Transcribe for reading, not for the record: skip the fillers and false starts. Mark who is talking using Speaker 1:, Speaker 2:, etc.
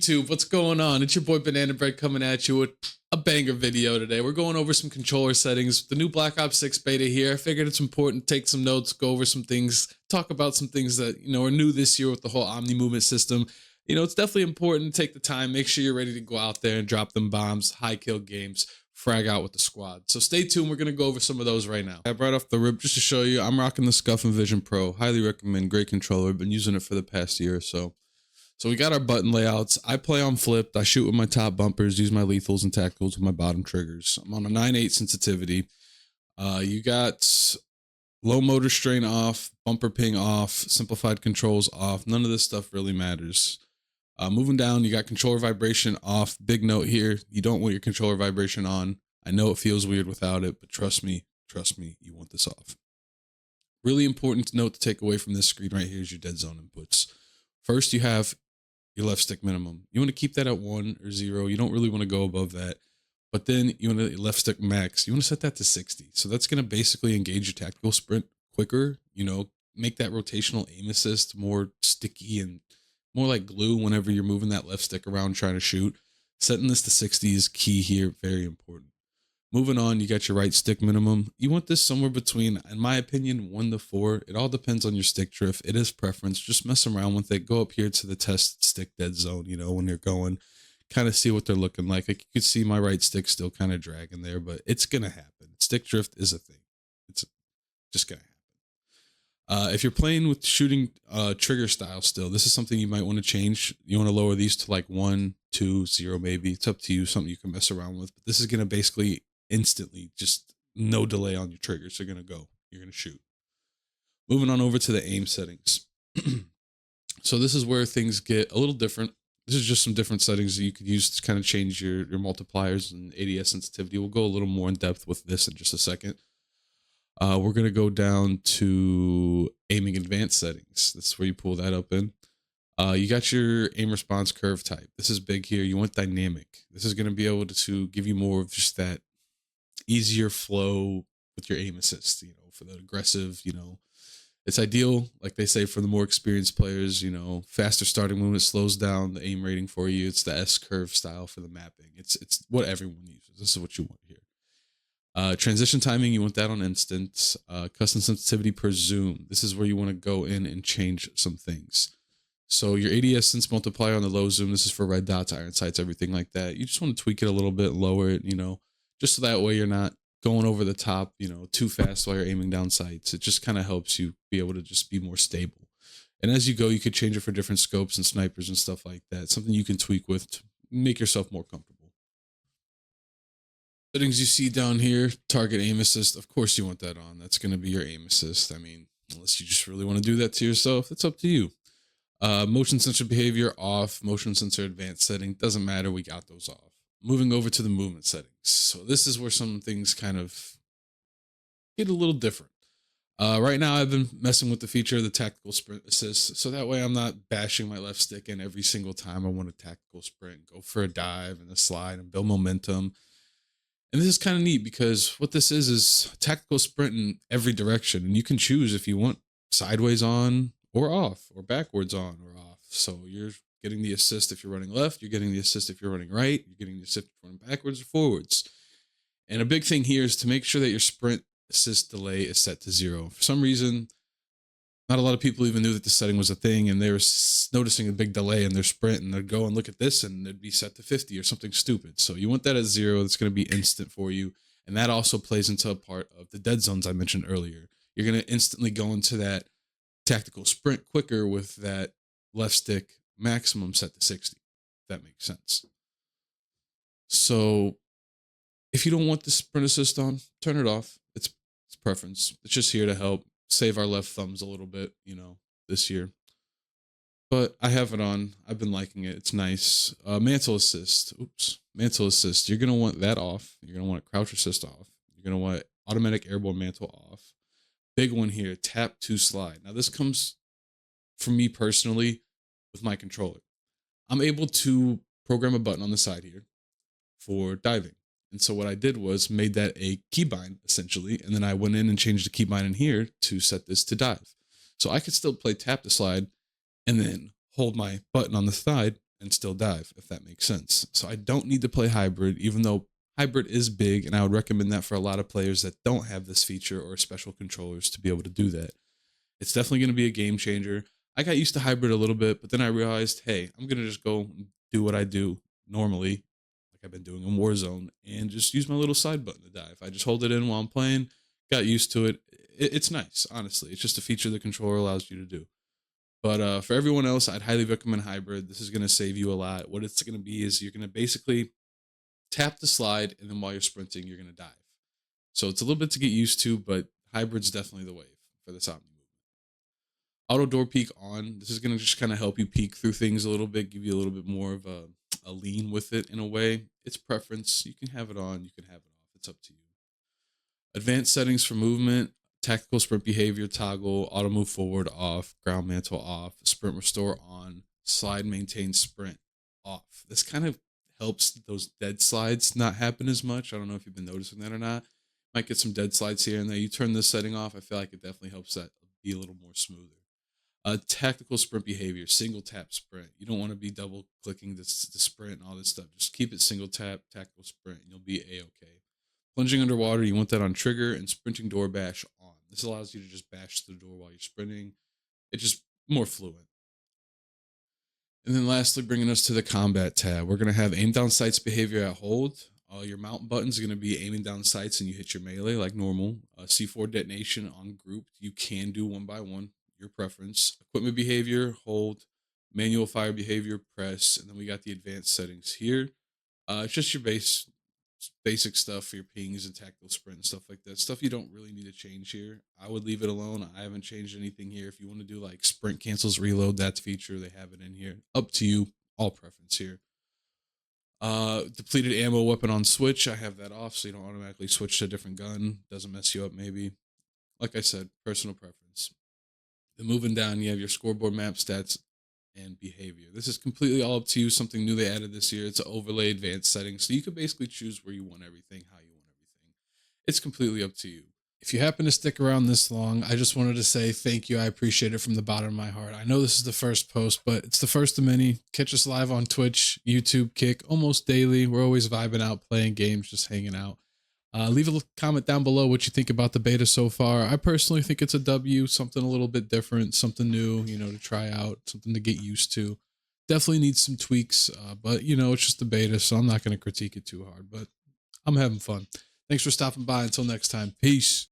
Speaker 1: YouTube? What's going on? It's your boy Banana Bread coming at you with a banger video today. We're going over some controller settings. The new Black Ops 6 beta here. I figured it's important to take some notes, go over some things, talk about some things that, are new this year with the whole Omni movement system. It's definitely important to take the time, make sure you're ready to go out there and drop them bombs, high kill games, frag out with the squad. So stay tuned. We're going to go over some of those right now. I brought off the rip just to show you. I'm rocking the Scuff and Vision Pro. Highly recommend. Great controller. I've been using it for the past year or so. So we got our button layouts. I play on flipped. I shoot with my top bumpers, use my lethals and tacticals with my bottom triggers. I'm on a 9/8 sensitivity. You got low motor strain off, bumper ping off, simplified controls off. None of this stuff really matters. Moving down, you got controller vibration off. Big note here, you don't want your controller vibration on. I know it feels weird without it, but trust me, you want this off. Really important note to take away from this screen right here is your dead zone inputs. First, you have your left stick minimum. You want to keep that at 1 or 0. You don't really want to go above that. But then you want to left stick max. You want to set that to 60. So that's going to basically engage your tactical sprint quicker, make that rotational aim assist more sticky and more like glue whenever you're moving that left stick around trying to shoot. Setting this to 60 is key here, very important. Moving on, you got your right stick minimum. You want this somewhere between, in my opinion, 1 to 4. It all depends on your stick drift. It is preference. Just mess around with it. Go up here to the test stick dead zone, when you're going. Kind of see what they're looking like. You can see my right stick still kind of dragging there, but it's going to happen. Stick drift is a thing. It's just going to happen. If you're playing with shooting trigger style still, this is something you might want to change. You want to lower these to like 1, 2, 0 maybe. It's up to you, something you can mess around with. But this is going to basically instantly, just no delay on your triggers. You're going to shoot. Moving on over to the aim settings. So this is where things get a little different. This is just some different settings that you could use to kind of change your multipliers and ADS sensitivity. We'll go a little more in depth with this in just a second. We're going to go down to aiming advanced settings. This is where you pull that up in. You got your aim response curve type. This is big here. You want dynamic. This is going to be able to give you more of just that easier flow with your aim assist, for the aggressive, it's ideal, like they say, for the more experienced players, faster starting movement slows down the aim rating for you. It's the S curve style for the mapping. It's what everyone uses. This is what you want here. Transition timing, you want that on instant. Custom sensitivity per zoom. This is where you want to go in and change some things. So your ADS sense multiplier on the low zoom, this is for red dots, iron sights, everything like that. You just want to tweak it a little bit, lower it, just so that way you're not going over the top, too fast while you're aiming down sights. It just kind of helps you be able to just be more stable. And as you go, you could change it for different scopes and snipers and stuff like that. Something you can tweak with to make yourself more comfortable. Settings you see down here, target aim assist. Of course you want that on. That's going to be your aim assist. I mean, unless you just really want to do that to yourself, it's up to you. Motion sensor behavior off, motion sensor advanced setting, doesn't matter, we got those off. Moving over to the movement settings. So this is where some things kind of get a little different. Right now I've been messing with the feature of the tactical sprint assist, so that way I'm not bashing my left stick in every single time I want a tactical sprint, go for a dive and a slide and build momentum. And this is kind of neat because what this is tactical sprint in every direction, and you can choose if you want sideways on or off, or backwards on or off. So you're getting the assist if you're running left, you're getting the assist if you're running right, you're getting the assist if you're running backwards or forwards. And a big thing here is to make sure that your sprint assist delay is set to 0. For some reason, not a lot of people even knew that this setting was a thing, and they were noticing a big delay in their sprint, and they'd go and look at this and it'd be set to 50 or something stupid. So you want that at 0. That's going to be instant for you. And that also plays into a part of the dead zones I mentioned earlier. You're going to instantly go into that tactical sprint quicker with that left stick maximum set to 60, if that makes sense. So if you don't want the sprint assist on, turn it off. It's preference. It's just here to help save our left thumbs a little bit, this year. But I have it on. I've been liking it. It's nice. Mantle assist. Mantle assist. You're going to want that off. You're going to want crouch assist off. You're going to want automatic airborne mantle off. Big one here, tap to slide. Now this comes from me personally with my controller. I'm able to program a button on the side here for diving. And so what I did was made that a keybind essentially. And then I went in and changed the keybind in here to set this to dive. So I could still play tap to slide and then hold my button on the side and still dive, if that makes sense. So I don't need to play hybrid, even though hybrid is big, and I would recommend that for a lot of players that don't have this feature or special controllers to be able to do that. It's definitely going to be a game changer. I got used to hybrid a little bit, but then I realized, hey, I'm going to just go and do what I do normally, like I've been doing in Warzone, and just use my little side button to dive. I just hold it in while I'm playing, got used to it. It's nice, honestly. It's just a feature the controller allows you to do. But for everyone else, I'd highly recommend hybrid. This is going to save you a lot. What it's going to be is you're going to basically tap the slide, and then while you're sprinting, you're going to dive. So it's a little bit to get used to, but hybrid's definitely the wave for this Omni movement. Auto door peek on. This is going to just kind of help you peek through things a little bit, give you a little bit more of a lean with it in a way. It's preference. You can have it on, you can have it off. It's up to you. Advanced settings for movement, tactical sprint behavior toggle, auto move forward off, ground mantle off, sprint restore on, slide maintain sprint off. This kind of helps those dead slides not happen as much. I don't know if you've been noticing that or not. Might get some dead slides here and there. You turn this setting off, I feel like it definitely helps that be a little more smoother. Tactical sprint behavior, single tap sprint. You don't want to be double clicking the sprint and all this stuff. Just keep it single tap, tactical sprint, and you'll be a-okay. Plunging underwater, you want that on trigger, and sprinting door bash on. This allows you to just bash the door while you're sprinting. It's just more fluent. And then lastly, bringing us to the combat tab, we're going to have aim down sights behavior at hold. Your mount button's going to be aiming down sights and you hit your melee like normal. C4 detonation on group. You can do one by one, your preference. Equipment behavior, hold. Manual fire behavior, press. And then we got the advanced settings here. It's just your basic stuff for your pings and tactical sprint and stuff like that. Stuff you don't really need to change here. I would leave it alone. I haven't changed anything here. If you want to do like sprint cancels reload, that's feature. They have it in here. Up to you. All preference here. Depleted ammo weapon on switch. I have that off so you don't automatically switch to a different gun. Doesn't mess you up maybe. Like I said, personal preference. Then moving down, you have your scoreboard map stats and behavior. This is completely all up to you. Something new they added this year. It's an overlay advanced settings. So you can basically choose where you want everything, how you want everything. It's completely up to you. If you happen to stick around this long, I just wanted to say thank you. I appreciate it from the bottom of my heart. I know this is the first post, but it's the first of many. Catch us live on Twitch, YouTube, Kick, almost daily. We're always vibing out, playing games, just hanging out. Leave a comment down below what you think about the beta so far. I personally think it's a W, something a little bit different, something new, to try out, something to get used to. Definitely needs some tweaks, but it's just the beta, so I'm not going to critique it too hard, but I'm having fun. Thanks for stopping by. Until next time, peace.